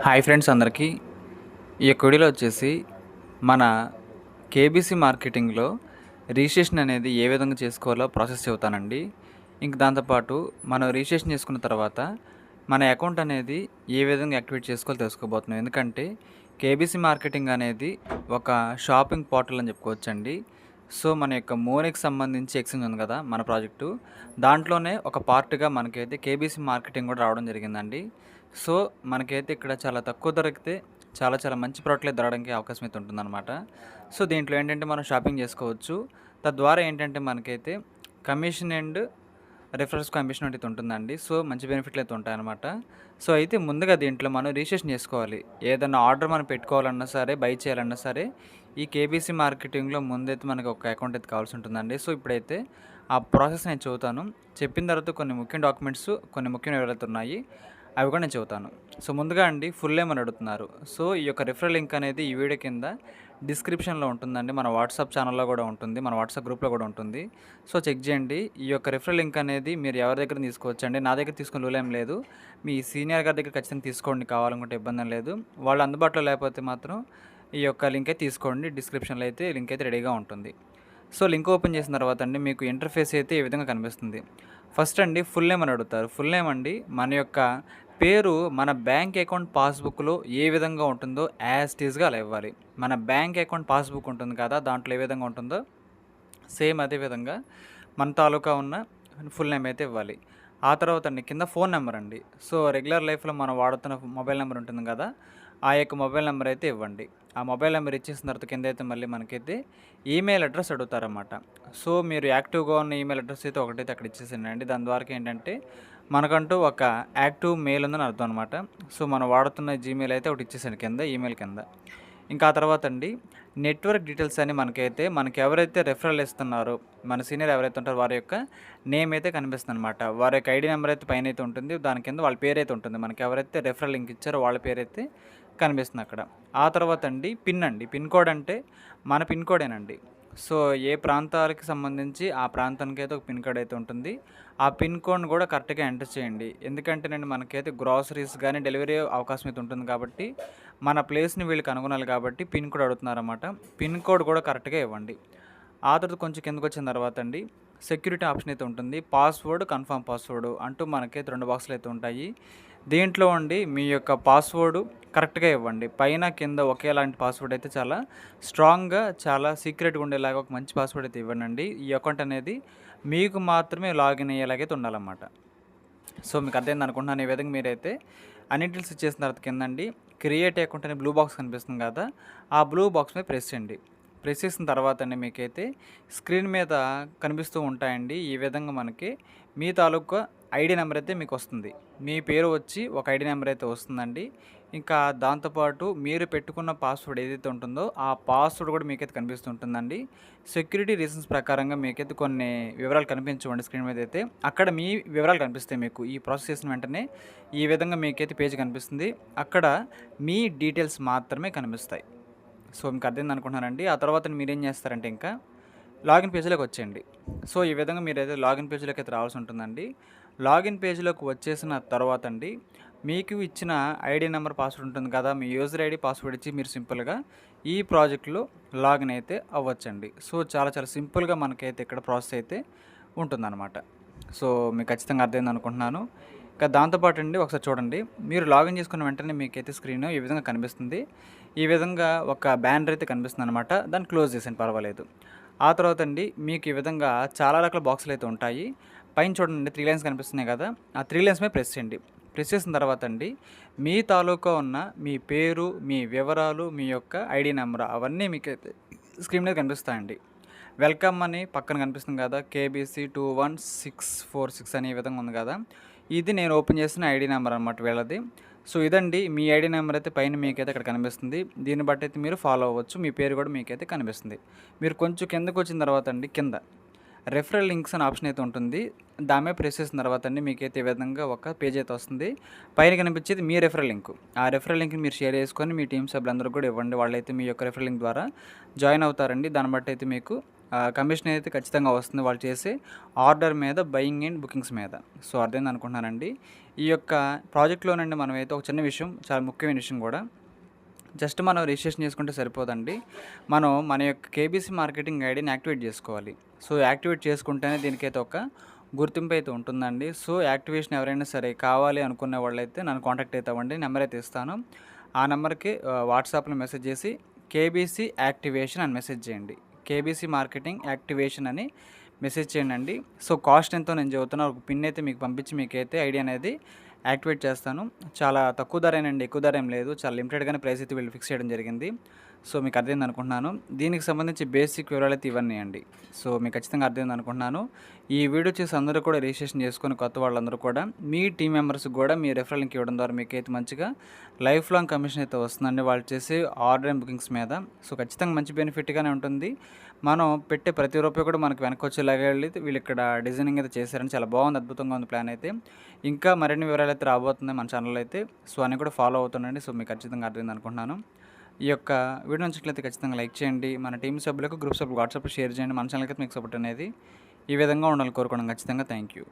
Hi friends అందరికీ. ఈ యొక్క వీడియోలో వచ్చేసి మన కేబీసీ మార్కెటింగ్లో రిజిస్ట్రేషన్ అనేది ఏ విధంగా చేసుకోవాలో ప్రాసెస్ చెబుతానండి. ఇంక దాంతోపాటు మనం రిజిస్ట్రేషన్ చేసుకున్న తర్వాత మన అకౌంట్ అనేది ఏ విధంగా యాక్టివేట్ చేసుకోవాలో తెలుసుకోబోతున్నాం. ఎందుకంటే కేబీసీ మార్కెటింగ్ అనేది ఒక షాపింగ్ పోర్టల్ అని చెప్పుకోవచ్చండి. సో మన యొక్క మోనీకి సంబంధించి ఎక్స్చేంజ్ ఉంది కదా మన ప్రాజెక్టు, దాంట్లోనే ఒక పార్ట్గా మనకైతే కేబీసీ మార్కెటింగ్ కూడా రావడం జరిగిందండి. సో మనకైతే ఇక్కడ చాలా తక్కువ ధరకితే చాలా చాలా మంచి ప్రోడక్ట్లే దొరకడానికి అవకాశం అయితే ఉంటుందన్నమాట. సో దీంట్లో ఏంటంటే మనం షాపింగ్ చేసుకోవచ్చు. తద్వారా ఏంటంటే మనకైతే కమిషన్ అండ్ రిఫరల్స్ కమిషన్ అయితే ఉంటుందండి. సో మంచి బెనిఫిట్లు అయితే ఉంటాయన్నమాట. సో అయితే ముందుగా దీంట్లో మనం రిజిస్ట్రేషన్ చేసుకోవాలి. ఏదైనా ఆర్డర్ మనం పెట్టుకోవాలన్నా సరే, బై చేయాలన్నా సరే ఈ కేబీసీ మార్కెటింగ్లో ముందైతే మనకు ఒక అకౌంట్ అయితే కావాల్సి ఉంటుందండి. సో ఇప్పుడైతే ఆ ప్రాసెస్ నేను చెబుతాను. చెప్పిన తర్వాత కొన్ని ముఖ్యమైన డాక్యుమెంట్స్, కొన్ని ముఖ్యమైన వివరాలు ఉన్నాయి, అవి కూడా నేను చెబుతాను. సో ముందుగా అండి ఫుల్ నేమ్ అని అడుగుతున్నారు. సో ఈ యొక్క రిఫరల్ లింక్ అనేది ఈ వీడియో కింద డిస్క్రిప్షన్లో ఉంటుందండి. మన వాట్సాప్ ఛానల్లో కూడా ఉంటుంది, మన వాట్సాప్ గ్రూప్లో కూడా ఉంటుంది. సో చెక్ చేయండి. ఈ యొక్క రిఫరల్ లింక్ అనేది మీరు ఎవరి దగ్గర తీసుకోవచ్చండి. నా దగ్గర తీసుకుని రూల్ ఏం లేదు. మీ సీనియర్ గారి దగ్గర ఖచ్చితంగా తీసుకోండి, కావాలనుకుంటే ఇబ్బంది లేదు. వాళ్ళు అందుబాటులో లేకపోతే మాత్రం ఈ యొక్క లింక్ అయితే తీసుకోండి. డిస్క్రిప్షన్లో అయితే లింక్ అయితే రెడీగా ఉంటుంది. సో లింక్ ఓపెన్ చేసిన తర్వాత అండి మీకు ఇంటర్ఫేస్ అయితే ఈ విధంగా కనిపిస్తుంది. ఫస్ట్ అండి ఫుల్ నేమ్ అని అడుగుతారు. ఫుల్ నేమ్ అండి మన యొక్క పేరు మన బ్యాంక్ అకౌంట్ పాస్బుక్లో ఏ విధంగా ఉంటుందో యాజ్ టీజ్గా అలా ఇవ్వాలి. మన బ్యాంక్ అకౌంట్ పాస్బుక్ ఉంటుంది కదా, దాంట్లో ఏ విధంగా ఉంటుందో సేమ్ అదే విధంగా మన తాలూకా ఉన్న ఫుల్ నేమ్ అయితే ఇవ్వాలి. ఆ తర్వాత అండి కింద ఫోన్ నెంబర్ అండి. సో రెగ్యులర్ లైఫ్లో మనం వాడుతున్న మొబైల్ నెంబర్ ఉంటుంది కదా, ఆ యొక్క మొబైల్ నెంబర్ అయితే ఇవ్వండి. ఆ మొబైల్ నెంబర్ ఇచ్చేసిన తర్వాత కింద అయితే మళ్ళీ మనకైతే ఈమెయిల్ అడ్రస్ అడుగుతారన్నమాట. సో మీరు యాక్టివ్గా ఉన్న ఈమెయిల్ అడ్రస్ అయితే ఒకటైతే అక్కడ ఇచ్చేసేయండి. దాని ద్వారా ఏంటంటే మనకంటూ ఒక యాక్టివ్ మెయిల్ ఉందని అర్థం అనమాట. సో మనం వాడుతున్న జీమెయిల్ అయితే ఒకటి ఇచ్చేసాను కింద, ఈమెయిల్ కింద. ఇంకా ఆ తర్వాత అండి నెట్వర్క్ డీటెయిల్స్ అని మనకి ఎవరైతే రెఫరల్ ఇస్తున్నారో, మన సీనియర్ ఎవరైతే ఉంటారో వారి యొక్క నేమ్ అయితే కనిపిస్తుంది అనమాట. వారి యొక్క ఐడి నెంబర్ అయితే పైన అయితే ఉంటుంది, దాని కింద వాళ్ళ పేరు అయితే ఉంటుంది. మనకి ఎవరైతే రెఫరల్ లింక్ ఇచ్చారో వాళ్ళ పేరు అయితే కనిపిస్తుంది అక్కడ. ఆ తర్వాత అండి పిన్ కోడ్ అంటే మన పిన్ కోడేనండి. సో ఏ ప్రాంతాలకు సంబంధించి ఆ ప్రాంతానికి అయితే ఒక పిన్ కోడ్ అయితే ఉంటుంది. ఆ పిన్ కోడ్ని కూడా కరెక్ట్గా ఎంటర్ చేయండి. ఎందుకంటే నేను మనకైతే గ్రాసరీస్ కానీ డెలివరీ అవకాశం అయితే ఉంటుంది కాబట్టి మన ప్లేస్ని వీళ్ళు కనుగొనాలి కాబట్టి పిన్ కోడ్ అడుగుతున్నారన్నమాట. పిన్ కోడ్ కూడా కరెక్ట్గా ఇవ్వండి. ఆ తర్వాత కొంచెం కిందకు వచ్చిన తర్వాత అండి సెక్యూరిటీ ఆప్షన్ అయితే ఉంటుంది. పాస్వర్డ్, కన్ఫర్మ్ పాస్వర్డ్ అంటూ మనకైతే 2 బాక్సులు అయితే ఉంటాయి. దీంట్లో అండి మీ యొక్క పాస్వర్డ్ కరెక్ట్గా ఇవ్వండి. పైన కింద ఒకేలాంటి పాస్వర్డ్ అయితే చాలా స్ట్రాంగ్గా, చాలా సీక్రెట్గా ఉండేలాగా ఒక మంచి పాస్వర్డ్ అయితే ఇవ్వండి. ఈ అకౌంట్ అనేది మీకు మాత్రమే లాగిన్ అయ్యేలాగైతే ఉండాలన్నమాట. సో మీకు అర్థమైంది అనుకుంటున్నాను. ఈ విధంగా మీరైతే అన్ని డీటెయిల్స్ ఇచ్చేసిన తర్వాత కిందండి క్రియేట్ అకౌంట్ అనే బ్లూ బాక్స్ కనిపిస్తుంది కదా, ఆ బ్లూ బాక్స్ మీద ప్రెస్ చేయండి. ప్రెస్ చేసిన తర్వాత మీకైతే స్క్రీన్ మీద కనిపిస్తూ ఉంటాయండి. ఈ విధంగా మనకి మీ తాలూకా ఐడి నెంబర్ అయితే మీకు వస్తుంది. మీ పేరు వచ్చి ఒక ఐడి నెంబర్ అయితే వస్తుందండి. ఇంకా దాంతోపాటు మీరు పెట్టుకున్న పాస్వర్డ్ ఏదైతే ఉంటుందో ఆ పాస్వర్డ్ కూడా మీకైతే కనిపిస్తుంటుందండి. సెక్యూరిటీ రీజన్స్ ప్రకారంగా మీకైతే కొన్ని వివరాలు కనిపించవండి స్క్రీన్ మీద అయితే. అక్కడ మీ వివరాలు కనిపిస్తాయి మీకు. ఈ ప్రాసెస్ చేసిన వెంటనే ఈ విధంగా మీకైతే పేజ్ కనిపిస్తుంది. అక్కడ మీ డీటెయిల్స్ మాత్రమే కనిపిస్తాయి. సో మీకు అర్థమైంది అనుకుంటున్నానండి. ఆ తర్వాత మీరేం చేస్తారంటే ఇంకా లాగిన్ పేజీలోకి వచ్చేయండి. సో ఈ విధంగా మీరైతే లాగిన్ పేజీలోకి అయితే రావాల్సి ఉంటుందండి. లాగిన్ పేజీలోకి వచ్చేసిన తర్వాత అండి మీకు ఇచ్చిన ఐడి నెంబర్, పాస్వర్డ్ ఉంటుంది కదా, మీ యూజర్ ఐడి పాస్వర్డ్ ఇచ్చి మీరు సింపుల్గా ఈ ప్రాజెక్ట్లో లాగిన్ అయితే అవ్వచ్చండి. సో చాలా చాలా సింపుల్గా మనకైతే ఇక్కడ ప్రాసెస్ అయితే ఉంటుందన్నమాట. సో మీకు ఖచ్చితంగా అర్థమైంది అనుకుంటున్నాను. ఇంకా దాంతోపాటు అండి ఒకసారి చూడండి, మీరు లాగిన్ చేసుకున్న వెంటనే మీకైతే స్క్రీన్ ఈ విధంగా కనిపిస్తుంది. ఈ విధంగా ఒక బ్యానర్ అయితే కనిపిస్తుంది అనమాట. దాన్ని క్లోజ్ చేసేయండి, పర్వాలేదు. ఆ తర్వాత అండి మీకు ఈ విధంగా చాలా రకాల బాక్సులు అయితే ఉంటాయి. పైన చూడండి 3 లైన్స్ కనిపిస్తున్నాయి కదా, ఆ 3 లైన్స్ మీద ప్రెస్ చేయండి. ప్రెస్ చేసిన తర్వాత అండి మీ తాలూకా ఉన్న మీ పేరు, మీ వివరాలు, మీ యొక్క ఐడి నెంబర్ అవన్నీ మీకైతే స్క్రీన్ మీద కనిపిస్తాయండి. వెల్కమ్ అని పక్కన కనిపిస్తుంది కదా, కేబీసీ 21646 అనే విధంగా ఉంది కదా, ఇది నేను ఓపెన్ చేసిన ఐడి నెంబర్ అనమాట వీళ్ళది. సో ఇదండి మీ ఐడి నెంబర్ అయితే పైన మీకైతే అక్కడ కనిపిస్తుంది. దీన్ని బట్టి అయితే మీరు ఫాలో అవ్వచ్చు. మీ పేరు కూడా మీకైతే కనిపిస్తుంది. మీరు కొంచెం కిందకు వచ్చిన తర్వాత అండి కింద రెఫరల్ లింక్స్ అనే ఆప్షన్ అయితే ఉంటుంది. దాని మీద ప్రెస్ చేసిన తర్వాత అండి మీకైతే ఈ విధంగా ఒక పేజ్ అయితే వస్తుంది. పైన కనిపించేది మీ రెఫరల్ లింక్. ఆ రెఫరల్ లింక్ని మీరు షేర్ చేసుకొని మీ టీమ్ సభ్యులందరూ కూడా ఇవ్వండి. వాళ్ళైతే మీ యొక్క రెఫరల్ లింక్ ద్వారా జాయిన్ అవుతారండి. దాన్ని బట్టి అయితే మీకు కమిషన్ అయితే ఖచ్చితంగా వస్తుంది వాళ్ళు చేసే ఆర్డర్ మీద, బయింగ్ అండ్ బుకింగ్స్ మీద. సో అర్థమైంది అనుకుంటున్నానండి. ఈ యొక్క ప్రాజెక్ట్‌లోనండి మనమైతే ఒక చిన్న విషయం, చాలా ముఖ్యమైన విషయం కూడా. జస్ట్ మనం రిజిస్ట్రేషన్ చేసుకుంటే సరిపోదండి. మనం మన యొక్క కేబీసీ మార్కెటింగ్ ఐడీని యాక్టివేట్ చేసుకోవాలి. సో, యాక్టివేట్ చేసుకుంటేనే దీనికైతే ఒక గుర్తింపు అయితే ఉంటుందండి. సో, యాక్టివేషన్ ఎవరైనా సరే కావాలి అనుకునే వాళ్ళైతే నన్ను కాంటాక్ట్ అయితే అవ్వండి. నెంబర్ అయితే ఇస్తాను. ఆ నెంబర్‌కి వాట్సాప్‌లో మెసేజ్ చేసి కేబీసీ యాక్టివేషన్ అని మెసేజ్ చేయండి. కేబీసీ మార్కెటింగ్ యాక్టివేషన్ అని మెసేజ్ చేయండండి. సో, కాస్ట్ ఎంతో నేను చెబుతున్నా. ఒక పిన్ అయితే మీకు పంపించి మీకైతే ఐడి అనేది యాక్టివేట్ చేస్తాను. చాలా తక్కువ ధరేనండి, ఎక్కువ ధర ఏం లేదు. చాలా లిమిటెడ్‌గానే ప్రైస్ అయితే వీళ్ళు ఫిక్స్ చేయడం జరిగింది. సో, మీకు అర్థమైంది అనుకుంటున్నాను. దీనికి సంబంధించి బేసిక్ వివరాలైతే ఇవన్నీ అండి. సో, మీకు ఖచ్చితంగా అర్థమైంది అనుకుంటున్నాను. ఈ వీడియో చూసి అందరూ కూడా రిజిస్ట్రేషన్ చేసుకొని కొత్త వాళ్ళందరూ కూడా మీ టీమ్ మెంబర్స్‌కి కూడా మీ రిఫరల్ లింక్ ఇవ్వడం ద్వారా మీకైతే మంచిగా లైఫ్ లాంగ్ కమిషన్ అయితే వస్తుందండి వాళ్ళు చేసే ఆర్డర్ అండ్ బుకింగ్స్ మీద. సో, ఖచ్చితంగా మంచి బెనిఫిట్‌గానే ఉంటుంది. మనం పెట్టే ప్రతి రూపాయి కూడా మనకు వెనకొచ్చేలాగా వీళ్ళు ఇక్కడ డిజైనింగ్ అయితే చేశారండి. చాలా బాగుంది, అద్భుతంగా ఉంది ప్లాన్ అయితే. ఇంకా మరిన్ని వివరాలు అయితే రాబోతున్నాయి మన ఛానల్లో అయితే. సో, అన్నీ కూడా ఫాలో అవుతుండండి. సో, మీకు ఖచ్చితంగా అర్థమైంది అనుకుంటున్నాను. ఈ యొక్క వీడియో నచ్చినట్లయితే ఖచ్చితంగా లైక్ చేయండి. మన టీమ్ సభ్యులకు, గ్రూప్ సభ్యులకు వాట్సాప్‌లో షేర్ చేయండి. మన ఛానల్‌కి అయితే మీకు సపోర్ట్ అనేది ఈ విధంగా ఉండాలని కోరుకోవడం ఖచ్చితంగా. Thank you.